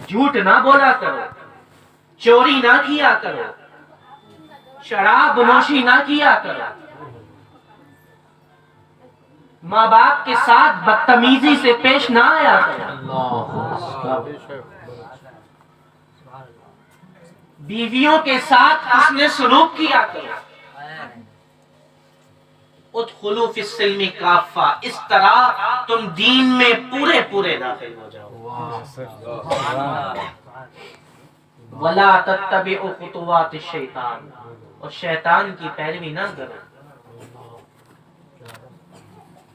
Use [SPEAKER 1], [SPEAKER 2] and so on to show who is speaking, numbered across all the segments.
[SPEAKER 1] جھوٹ نہ بولا کرو، چوری نہ کیا کرو، شراب نوشی نہ کیا کرو، ماں باپ کے ساتھ بدتمیزی سے پیش نہ آیا کرو، بیویوں کے ساتھ حسن سلوک کیا کرو، ادخلوا فی السلم کافہ، اس طرح تم دین میں پورے پورے داخل ہو جاؤ۔ وَلَا تَتَّبِعُوا خُطُوَاتِ الشَّيْطَانِ، اور شیطان کی پیروی نہ کرو،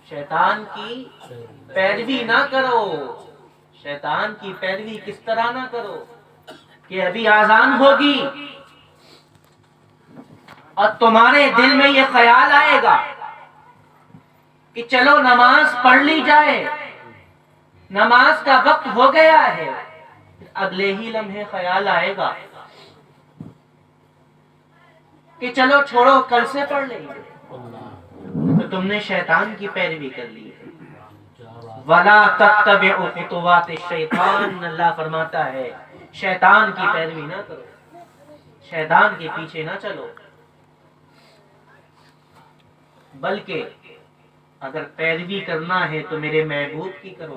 [SPEAKER 1] شیطان کی پیروی نہ کرو۔ شیطان کی پیروی کس طرح نہ کرو کہ ابھی اذان ہوگی اور تمہارے دل میں یہ خیال آئے گا کہ چلو نماز پڑھ لی جائے، نماز کا وقت ہو گیا ہے، اگلے ہی لمحے خیال آئے گا کہ چلو چھوڑو کل سے پڑھ لیں گے، تو تم نے شیطان کی پیروی کر لی ہے۔ وَلَا تَتَّبِعُوا خُطُوَاتِ الشَّيْطَانِ، اللہ فرماتا ہے شیطان کی پیروی نہ کرو، شیطان کے پیچھے نہ چلو، بلکہ اگر پیروی کرنا ہے تو میرے محبوب کی کرو،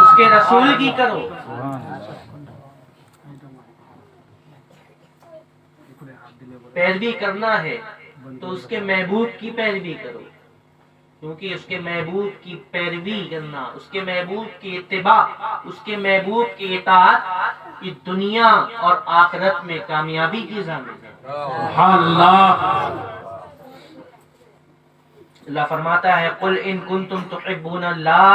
[SPEAKER 1] اس کے رسول کی کرو۔ پیروی کرنا ہے تو اس کے محبوب کی پیروی کرو، کیونکہ اس کے محبوب کی پیروی کرنا، اس کے محبوب کی اتباع، اس کے محبوب کی اطاعت یہ دنیا اور آخرت میں کامیابی کی ضامن ہے۔
[SPEAKER 2] سبحان اللہ۔
[SPEAKER 1] اللہ فرماتا ہے قل ان کنتم تحبون اللہ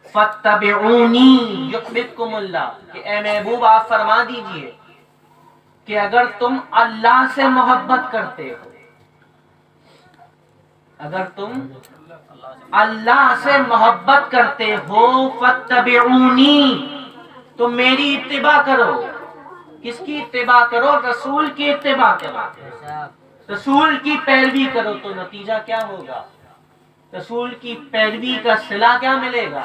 [SPEAKER 1] فاتبعونی یحببکم اللہ، کہ اے محبوب آپ فرما دیجئے کہ اگر تم اللہ سے محبت کرتے ہو، اگر تم اللہ سے محبت کرتے ہو فاتبعونی، تو میری اتباع کرو۔ کس کی اتباع کرو؟ رسول کی اتباع کرو، رسول کی پیروی کرو، تو نتیجہ کیا ہوگا؟ رسول کی پیروی کا صلہ کیا ملے گا؟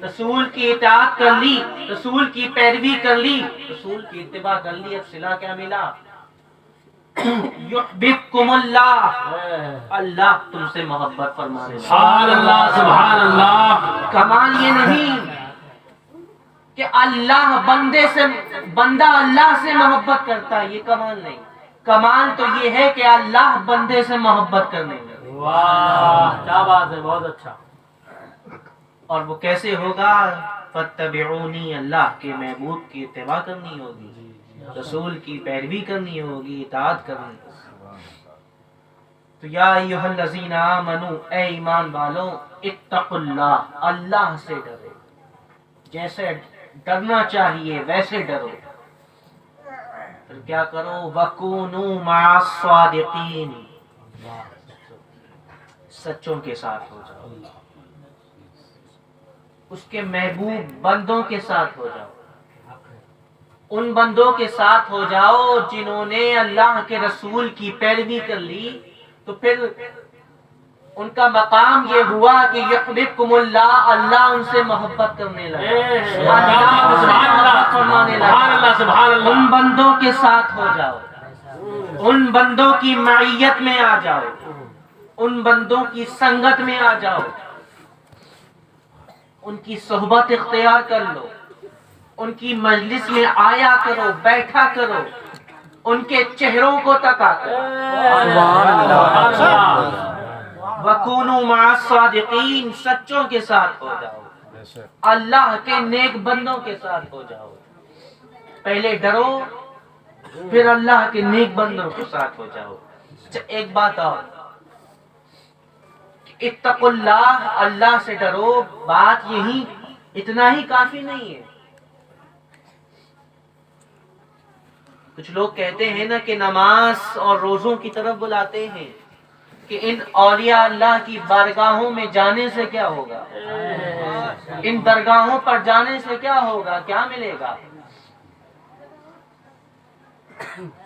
[SPEAKER 1] رسول کی اطاعت کر لی، رسول کی پیروی کر لی، رسول کی اتباع کر لی، اب صلہ کیا ملا؟ یحببکم اللہ، اللہ تم سے محبت فرمانے لگا۔
[SPEAKER 2] سبحان اللہ، سبحان اللہ۔
[SPEAKER 1] کمال یہ نہیں کہ اللہ بندہ اللہ سے محبت کرتا ہے، یہ کمال نہیں، کمال تو یہ ہے کہ اللہ بندے سے محبت کرنے لگے۔
[SPEAKER 2] واہ کیا بات ہے، بہت اچھا۔
[SPEAKER 1] اور وہ کیسے ہوگا؟ فاتبعونی، اللہ کے محبوب کی اتباع کرنی ہوگی، رسول کی پیروی کرنی ہوگی، اطاعت کرنی ہوگی۔ تو یا ایھا الذین آمنوا، اے ایمان والو، اتقوا اللہ، اللہ سے ڈرو، جیسے ڈرنا چاہیے ویسے ڈرو۔ پھر کیا کرو؟ وَكُونُوا مَعَ الصَّادِقِينَ، سچوں کے ساتھ ہو جاؤ، اس کے محبوب بندوں کے ساتھ ہو جاؤ، ان بندوں کے ساتھ ہو جاؤ جنہوں نے اللہ کے رسول کی پیروی کر لی، تو پھر ان کا مقام یہ ہوا کہ یحببکم اللہ، اللہ ان سے محبت کرنے لگا، اللہ ان سے محبت فرمانے لگا۔ ان بندوں کے ساتھ ہو جاؤ، ان بندوں کی معیت میں آ جاؤ، ان بندوں کی سنگت میں آ جاؤ، ان کی صحبت اختیار کر لو، ان کی مجلس میں آیا کرو، بیٹھا کرو، ان کے چہروں کو تکا کرو۔ وَكُونُوا مَعَ الصَّادِقِينَ، سچوں کے ساتھ ہو جاؤ، اللہ کے نیک بندوں کے ساتھ ہو جاؤ۔ پہلے ڈرو، پھر اللہ کے نیک بندوں کے ساتھ ہو جاؤ۔ ایک بات اور، اتقوا اللہ، اللہ سے ڈرو، بات یہی اتنا ہی کافی نہیں ہے۔ کچھ لوگ کہتے ہیں نا کہ نماز اور روزوں کی طرف بلاتے ہیں کہ ان اولیاء اللہ کی بارگاہوں میں جانے سے کیا ہوگا، ان درگاہوں پر جانے سے کیا ہوگا، کیا ملے گا؟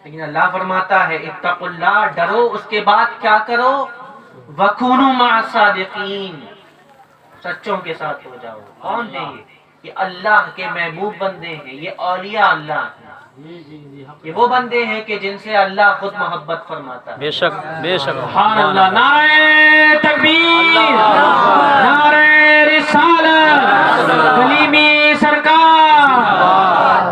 [SPEAKER 1] لیکن اللہ فرماتا ہے اتقوا اللہ، ڈرو، اس کے بعد کیا کرو؟ وَكُونُوا مَعَ الصَّادِقِينَ، سچوں کے ساتھ ہو جاؤ۔ کون ہے یہ؟ کہ اللہ کے محبوب بندے ہیں، یہ اولیاء اللہ ہیں،
[SPEAKER 2] جی جی جی
[SPEAKER 1] یہ وہ بندے ہیں کہ جن سے اللہ خود محبت فرماتا ہے۔
[SPEAKER 3] بے شک بے شک
[SPEAKER 2] سبحان اللہ، نعرہ تکبیر، نعرہ رسالت، کلیمی سرکار۔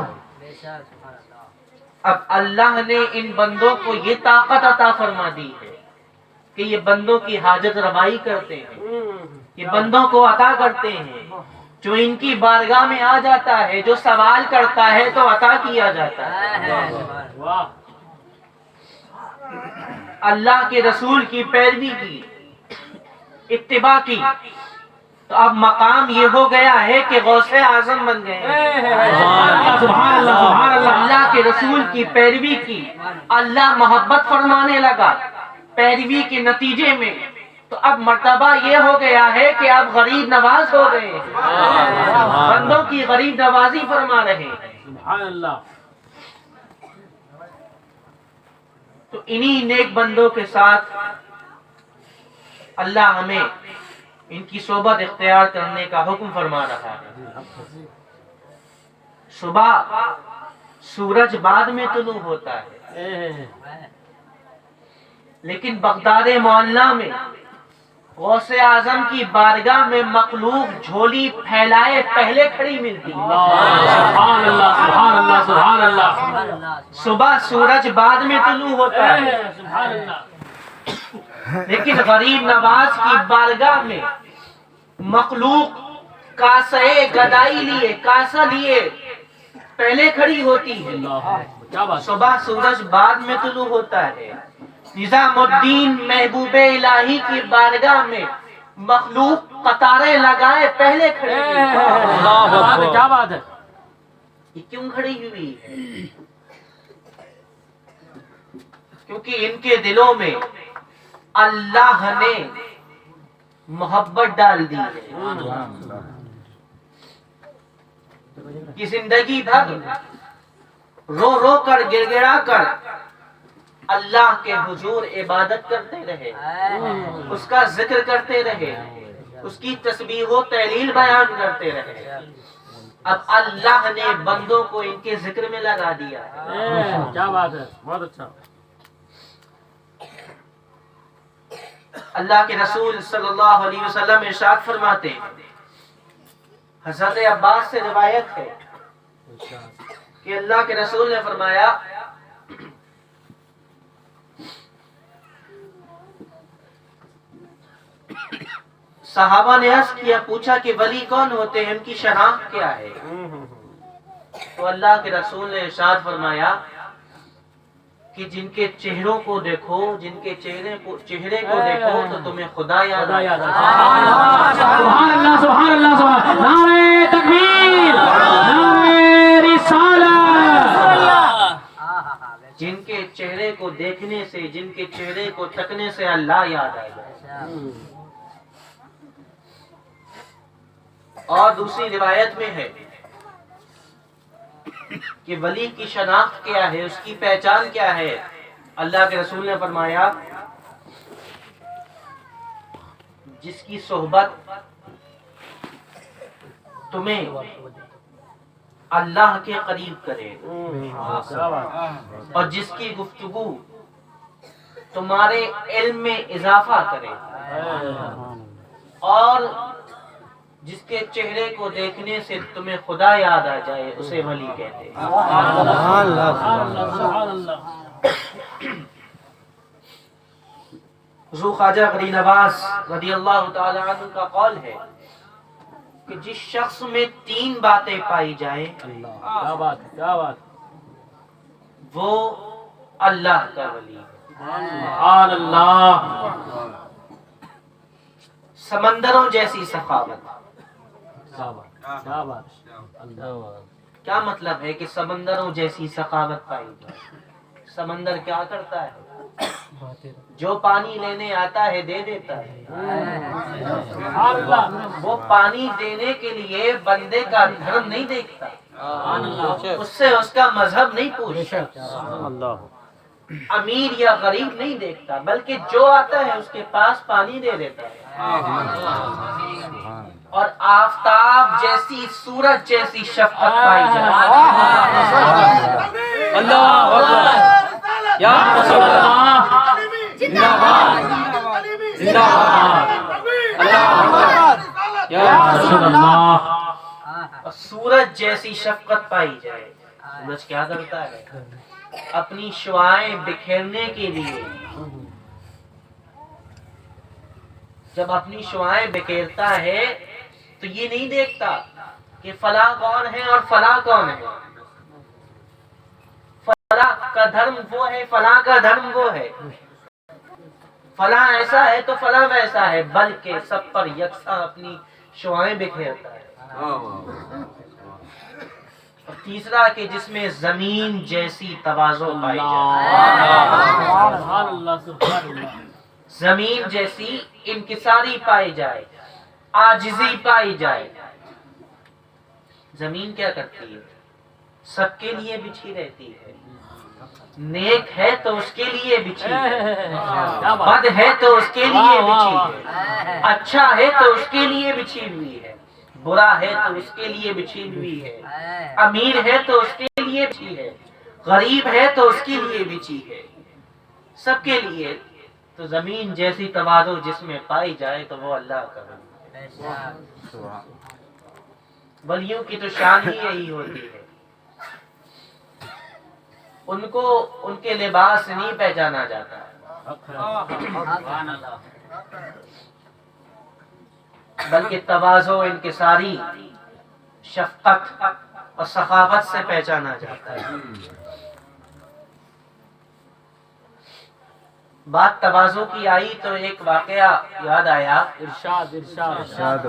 [SPEAKER 1] اب اللہ نے ان بندوں کو یہ طاقت عطا فرما دی ہے کہ یہ بندوں کی حاجت روائی کرتے ہیں، یہ بندوں کو عطا کرتے ہیں، جو ان کی بارگاہ میں آ جاتا ہے، جو سوال کرتا ہے تو عطا کیا جاتا ہے۔
[SPEAKER 2] واہ،
[SPEAKER 1] اللہ کے رسول کی پیروی کی، اتباع کی، تو اب مقام یہ ہو گیا ہے کہ غوث اعظم بن گئے ہیں۔
[SPEAKER 2] سبحان اللہ، سبحان اللہ، سبحان اللہ۔
[SPEAKER 1] اللہ کے رسول کی پیروی کی، اللہ محبت فرمانے لگا پیروی کے نتیجے میں، تو اب مرتبہ یہ ہو گیا ہے کہ اب غریب نواز ہو گئے ہیں، بندوں کی غریب نوازی فرما رہے ہیں۔
[SPEAKER 2] سبحان اللہ۔
[SPEAKER 1] تو انہی نیک بندوں کے ساتھ اللہ ہمیں ان کی صحبت اختیار کرنے کا حکم فرما رہا ہے۔ صبح سورج بعد میں طلوع ہوتا ہے، لیکن بغداد معلیٰ میں غوث اعظم کی بارگاہ میں مخلوق جھولی پھیلائے پہلے کھڑی ملتی ہے۔
[SPEAKER 2] سبحان اللہ، سبحان اللہ، سبحان اللہ۔
[SPEAKER 1] صبح سورج بعد میں طلوع ہوتا ہے،
[SPEAKER 2] سبحان اللہ۔
[SPEAKER 1] لیکن غریب نواز کی بارگاہ میں مخلوق کاسے گدائی لیے، کاسا لیے پہلے کھڑی ہوتی ہے۔
[SPEAKER 2] کیا بات،
[SPEAKER 1] صبح سورج بعد میں طلوع ہوتا ہے، نظام الدین محبوب الہی کی بارگاہ میں مخلوق قطاریں لگائے پہلے کھڑی ہوئی ہے۔
[SPEAKER 2] کیا بات ہے۔
[SPEAKER 1] یہ کیوں کھڑی ہوئی ہے؟ کیونکہ ان کے دلوں میں اللہ نے محبت ڈال دی ہے کہ زندگی بھر رو رو کر گڑ گڑا کر اللہ کے حضور عبادت کرتے رہے، اس کا ذکر کرتے رہے، اس کی تسبیح و تحلیل بیان کرتے رہے۔ اب اللہ نے بندوں کو ان کے ذکر میں لگا دیا ہے۔
[SPEAKER 2] کیا بات ہے، بہت اچھا۔
[SPEAKER 1] اللہ کے رسول صلی اللہ علیہ وسلم ارشاد فرماتے ہیں، حضرت عباس سے روایت ہے کہ اللہ کے رسول نے فرمایا صحابہ نے عرض کیا، پوچھا کہ ولی کون ہوتے ہیں، ان کی شناخت کیا ہے؟ تو اللہ کے رسول نے ارشاد فرمایا کہ جن کے چہروں کو دیکھو، جن کے چہرے کو دیکھو تو تمہیں خدا یاد آئے گا۔
[SPEAKER 2] سبحان اللہ، سبحان اللہ، سبحان اللہ۔ نعرہ تکبیر، نعرہ رسالت۔
[SPEAKER 1] جن کے چہرے کو دیکھنے سے، جن کے چہرے کو تکنے سے اللہ یاد آئے گا۔ اور دوسری روایت میں ہے کہ ولی کی شناخت کیا ہے، اس کی پہچان کیا ہے؟ اللہ کے رسول نے فرمایا جس کی صحبت تمہیں اللہ کے قریب کرے اور جس کی گفتگو تمہارے علم میں اضافہ کرے اور جس کے چہرے کو دیکھنے سے تمہیں خدا یاد آ جائے، اسے ولی کہتے ہیں۔ حضور خواجہ غری نواز رضی اللہ تعالی عنہ کا قول ہے کہ جس شخص میں 3 باتیں پائی جائیں
[SPEAKER 2] کیا بات، کیا بات۔
[SPEAKER 1] وہ اللہ کا ولی ہے۔
[SPEAKER 2] سبحان اللہ۔
[SPEAKER 1] سمندروں جیسی سخاوت۔
[SPEAKER 2] کیا بات، کیا بات۔ اللہ،
[SPEAKER 1] کیا مطلب ہے کہ سمندروں جیسی سخاوت پائی جائے؟ سمندر کیا کرتا ہے؟ جو پانی لینے آتا ہے دے دیتا ہے۔
[SPEAKER 2] سبحان اللہ۔
[SPEAKER 1] وہ پانی دینے کے لیے بندے کا دھرم نہیں دیکھتا، اس سے اس کا مذہب نہیں پوچھتا، امیر یا غریب نہیں دیکھتا، بلکہ جو آتا ہے اس کے پاس پانی دے دیتا ہے۔ اور آفتاب جیسی سورج جیسی شفقت پائی جائے.
[SPEAKER 2] اللہ اکبر یا رسول اللہ زندہ باد زندہ باد اللہ اکبر یا رسول اللہ.
[SPEAKER 1] اور سورج جیسی شفقت پائی جائے. سورج کیا کرتا ہے؟ اپنی شعاعیں بکھیرنے کے لیے جب اپنی شعاعیں بکھیرتا ہے تو یہ نہیں دیکھتا کہ فلاں کون ہے اور فلاں کون ہے، فلاں کا دھرم وہ ہے، فلاں کا دھرم وہ ہے، فلاں ایسا ہے تو فلاں ویسا ہے، بلکہ سب پر یکساں اپنی شعاعیں بکھیرتا ہے. اور تیسرا کہ جس میں زمین جیسی تواضع پائی جائے،
[SPEAKER 2] سبحان اللہ سبحان اللہ.
[SPEAKER 1] زمین جیسی انکساری پائی جائے، عاجزی پائی جائے. زمین کیا کرتی ہے؟ سب کے لیے بچھی رہتی ہے. نیک ہے تو اس کے لیے بچھی ہے، بد ہے تو اس کے لیے بچھی ہے، اچھا ہے تو اس کے لیے بچھی ہوئی ہے، برا ہے تو اس کے لیے بچھی ہوئی ہے، امیر ہے تو اس کے لیے بچھی ہے، غریب ہے تو اس کے لیے بچھی ہے، سب کے لیے. تو زمین جیسی تواضع جس میں پائی جائے تو وہ اللہ کا ولی ہے. ولیوں کی تو شان ہی یہی ہوتی ہے. ان کو ان کے لباس سے نہیں پہچانا جاتا، بلکہ تواضع، انکساری، شفقت اور سخاوت سے پہچانا جاتا ہے. بات تواضع کی آئی تو ایک واقعہ یاد آیا.
[SPEAKER 2] ارشاد ارشاد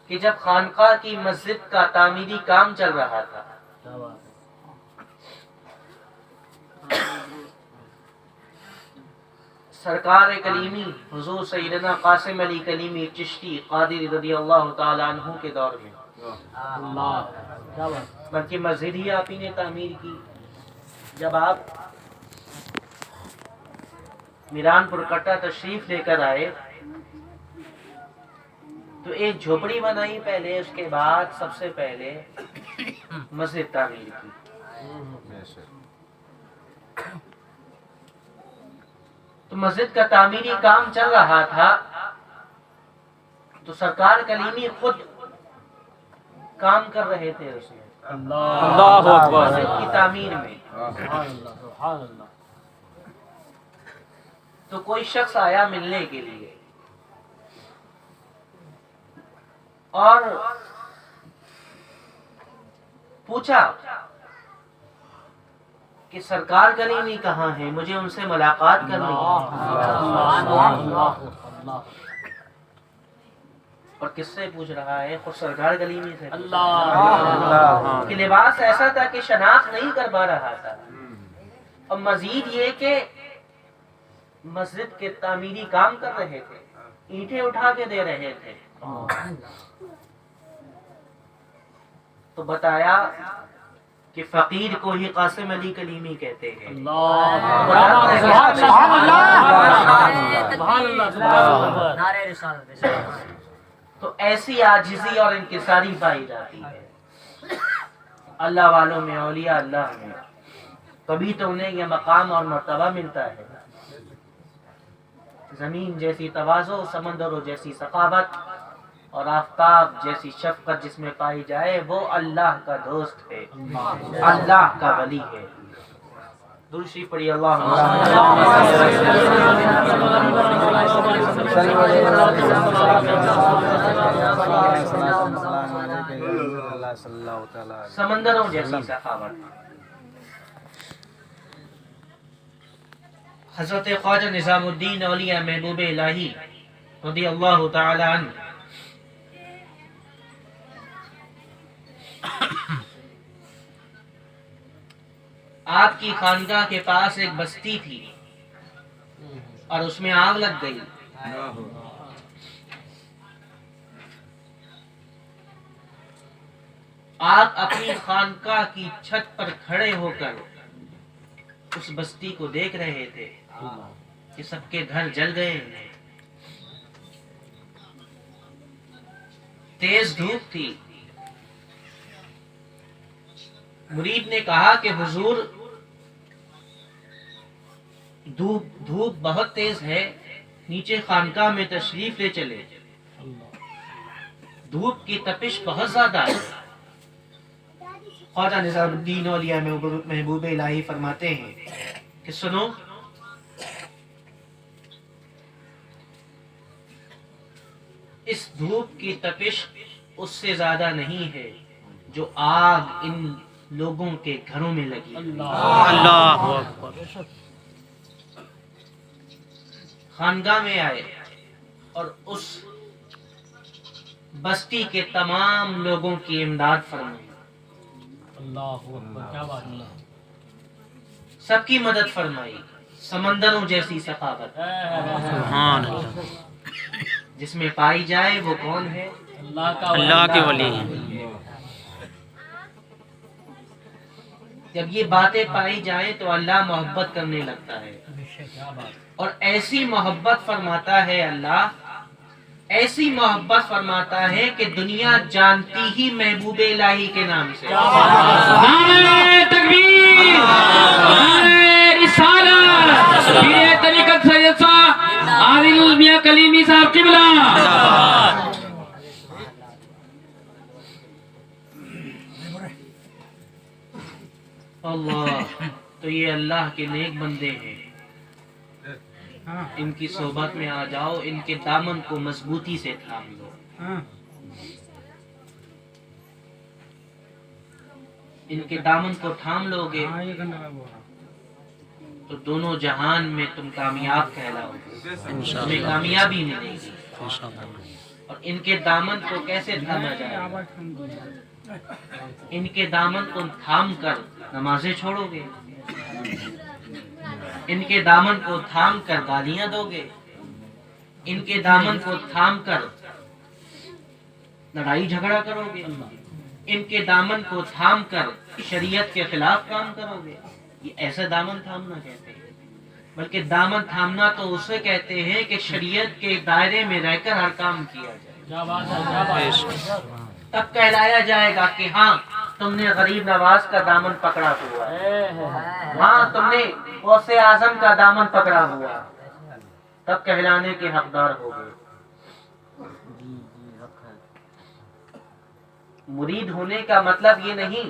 [SPEAKER 1] کہ جب خانقاہ کی مسجد کا تعمیری کام چل رہا تھا سرکار کلیمی حضور سیدنا قاسم علی کلیمی چشتی قادری رضی اللہ تعالی عنہ کے دور میں، بلکہ مسجد ہی آپ ہی نے تعمیر کی. جب آپ میران پور کٹا تشریف لے کر آئے تو ایک جھوپڑی بنائی پہلے، اس کے بعد سب سے پہلے مسجد تعمیر کی. تو مسجد کا تعمیری کام چل رہا تھا تو سرکار کلیمی خود کام کر رہے تھے اس میں،
[SPEAKER 2] اللہ اکبر
[SPEAKER 1] مسجد کی تعمیر میں.
[SPEAKER 2] سبحان اللہ.
[SPEAKER 1] تو کوئی شخص آیا ملنے کے لیے اور پوچھا کہ سرکار کلیمی کہاں ہے، مجھے ان سے ملاقات کرنی ہے. اور کس سے پوچھ رہا ہے؟ خود سرکار کلیمی سے. کہ لباس ایسا تھا کہ شناخت نہیں کر پا رہا تھا، اور مزید یہ کہ مسجد کے تعمیری کام کر رہے تھے، اینٹیں اٹھا کے دے رہے تھے. تو بتایا کہ فقیر کو ہی قاسم علی کلیمی کہتے ہیں. تو ایسی عاجزی اور انکساری پائی جاتی ہے اللہ والوں میں، اولیاء اللہ میں. کبھی تو انہیں یہ مقام اور مرتبہ ملتا ہے. زمین جیسی تواضع، سمندروں جیسی سخاوت اور آفتاب جیسی شفقت جس میں پائی جائے وہ اللہ کا دوست ہے، اللہ کا ولی ہے. درود شریف پڑھی. سمندروں جیسی سخاوت. حضرت خواجہ نظام الدین اولیاء محبوب الہی رضی اللہ تعالی عنہ آپ کی خانقاہ کے پاس ایک بستی تھی اور اس میں آگ لگ گئی. آپ اپنی خانقاہ کی چھت پر کھڑے ہو کر اس بستی کو دیکھ رہے تھے. کہ سب کے گھر جل گئے. تیز دھوپ تھی. مرید نے کہا کہ حضور دھوپ بہت تیز ہے, نیچے خانقاہ میں تشریف لے چلے, دھوپ کی تپش بہت زیادہ ہے. خواجہ نظام الدین اولیاء محبوب الہی فرماتے ہیں کہ سنو, اس دھوپ کی تپش اس سے زیادہ نہیں ہے جو آگ ان لوگوں کے گھروں میں لگی.
[SPEAKER 3] اللہ اکبر.
[SPEAKER 1] خانقاہ میں آئے اور اس بستی کے تمام لوگوں کی امداد فرمائی. سب کی مدد فرمائی. سمندروں جیسی سخاوت
[SPEAKER 3] سبحان اللہ.
[SPEAKER 1] جس میں پائی جائے وہ کون ہے؟
[SPEAKER 3] اللہ کے ولی ہیں.
[SPEAKER 1] جب یہ باتیں پائی جائیں تو اللہ محبت کرنے لگتا ہے, اور ایسی محبت فرماتا ہے اللہ, ایسی محبت فرماتا ہے کہ دنیا جانتی ہی محبوب الہی کے نام سے.
[SPEAKER 2] نعرہ تکبیر, نعرہ رسالت, پیر طریقت سید صاحب عادل میاں کلیمی صاحب قبلہ.
[SPEAKER 1] اللہ, تو یہ اللہ کے نیک بندے ہیں. ان کی صحبت میں آ جاؤ, ان کے دامن کو مضبوطی سے تھام لو. ان کے دامن کو تھام لو گے تو دونوں جہان میں تم کامیاب کہلاؤ گے, تمہیں کامیابی ملے گی. اور ان کے دامن کو کیسے تھاما جائے؟ ان کے دامن کو تھام کر نمازیں چھوڑو گے, ان کے دامن کو تھام کر گالیاں دو گے, ان کے دامن کو تھام کر لڑائی جھگڑا کرو گے, ان کے دامن کو تھام کر شریعت کے خلاف کام کرو گے. یہ ایسا دامن تھامنا کہتے ہیں, بلکہ دامن تھامنا تو اسے کہتے ہیں کہ شریعت کے دائرے میں رہ کر ہر کام کیا جائے. تب کہلایا جائے گا کہ ہاں تم نے غریب نواز کا دامن پکڑا ہوا ہے, ہاں تم نے غوث اعظم کا دامن پکڑا ہوا, تب کہلانے کے حقدار ہو گئے. مرید ہونے کا مطلب یہ نہیں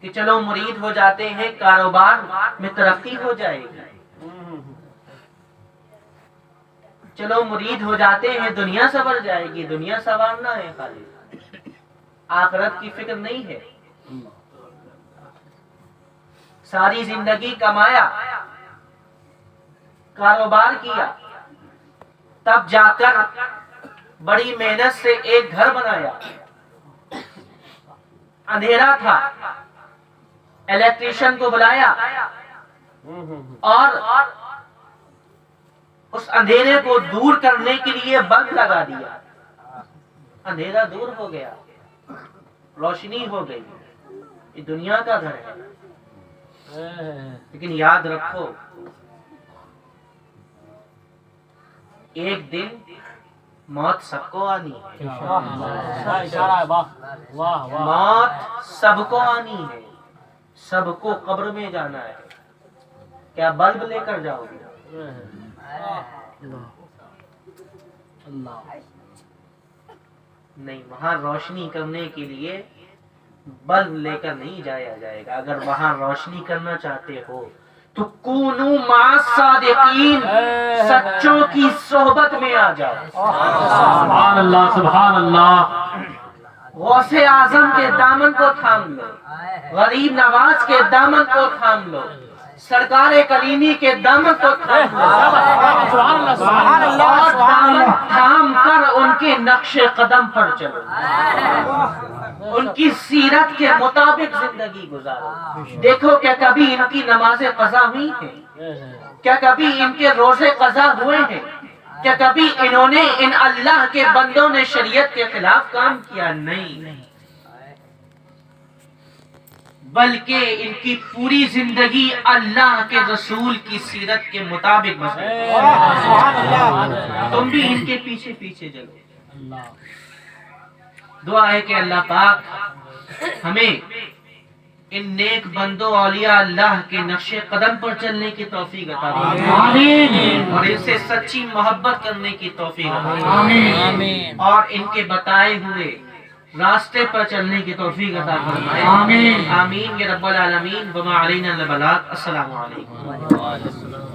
[SPEAKER 1] کہ چلو مرید ہو جاتے ہیں کاروبار میں ترقی ہو جائے گی, چلو مرید ہو جاتے ہیں دنیا سنور جائے گی. دنیا سنوارنا ہے خالی, آخرت کی فکر نہیں ہے. ساری زندگی کمایا, کاروبار کیا, تب جا کر بڑی محنت سے ایک گھر بنایا. اندھیرا تھا, الیکٹریشین کو بلایا اور اس اندھیرے کو دور کرنے کے لیے بلب لگا دیا. اندھیرا دور ہو گیا, روشنی ہو گئی. یہ دنیا کا گھر ہے, لیکن یاد رکھو ایک دن موت سب کو آنی ہے. موت سب کو آنی ہے, سب کو قبر میں جانا ہے. کیا بلب لے کر جاؤ گے؟ نہیں, وہاں روشنی کرنے کے لیے بلب لے کر نہیں جایا جائے گا. اگر وہاں روشنی کرنا چاہتے ہو تو کونو مع الصادقین, سچوں کی صحبت میں آ جاؤ.
[SPEAKER 2] سبحان اللہ, سبحان اللہ.
[SPEAKER 1] غوث اعظم کے دامن کو تھام لو, غریب نواز کے دامن کو تھام لو, سرکار کلیمی کے دامن کو تھام لو, اور دامن تھام کر ان کے نقش قدم پر چلو, ان کی سیرت کے مطابق زندگی گزارو. دیکھو کیا کبھی ان کی نمازیں قضا ہوئی ہیں؟ کیا کبھی ان کے روزے قضا ہوئے ہیں؟ کیا کبھی انہوں نے, ان اللہ کے بندوں نے شریعت کے خلاف کام کیا؟ نہیں. بلکہ ان کی پوری زندگی اللہ کے رسول کی سیرت کے مطابق بسر۔ تم بھی ان کے پیچھے پیچھے چلو۔ دعا ہے کہ اللہ پاک ہمیں ان نیک بندوں اولیاء اللہ کے نقش قدم پر چلنے کی توفیق عطا فرمائے
[SPEAKER 2] آمین
[SPEAKER 1] اور ان سے سچی محبت کرنے کی توفیق عطا فرمائے
[SPEAKER 2] آمین
[SPEAKER 1] اور ان کے بتائے ہوئے راستے پر چلنے کی توفیق عطا فرمائے
[SPEAKER 2] آمین
[SPEAKER 1] آمین یا رب العالمین وما علینا الا البلاغ۔ السلام علیکم۔